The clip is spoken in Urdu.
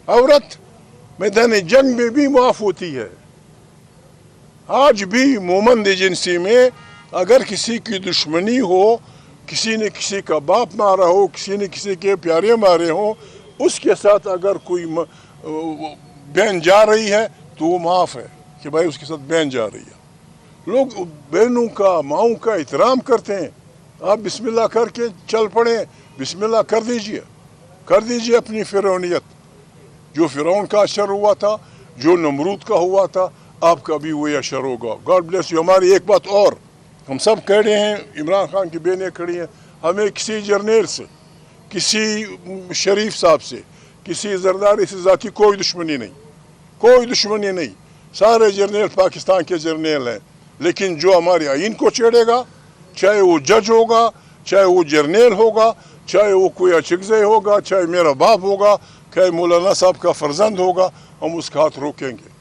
عورت میدان جنگ میں بھی معاف ہوتی ہے. آج بھی مومند ایجنسی میں اگر کسی کی دشمنی ہو، کسی نے کسی کا باپ مارا ہو، کسی نے کسی کے پیارے مارے ہوں، اس کے ساتھ اگر کوئی بہن جا رہی ہے تو وہ معاف ہے کہ بھائی اس کے ساتھ بہن جا رہی ہے. لوگ بہنوں کا ماؤں کا احترام کرتے ہیں. آپ بسم اللہ کر کے چل پڑیں، بسم اللہ کر دیجئے اپنی فرعونیت. جو فرعون کا اشر ہوا تھا، جو نمرود کا ہوا تھا، آپ کا بھی وہی اشر ہوگا. God bless you. ہماری ایک بات اور، ہم سب کہہ رہے ہیں، عمران خان کی بہنیں کھڑی ہیں، ہمیں کسی جرنیل سے، کسی شریف صاحب سے، کسی زرداری سے ذاتی کوئی دشمنی نہیں. سارے جرنیل پاکستان کے جرنیل ہیں. لیکن جو ہمارے آئین کو چھیڑے گا، چاہے وہ جج ہوگا، چاہے وہ جرنیل ہوگا، چاہے وہ کوئی اچکزے ہوگا، چاہے میرا باپ ہوگا، چاہے مولانا صاحب کا فرزند ہوگا، ہم اس کا ہاتھ روکیں گے.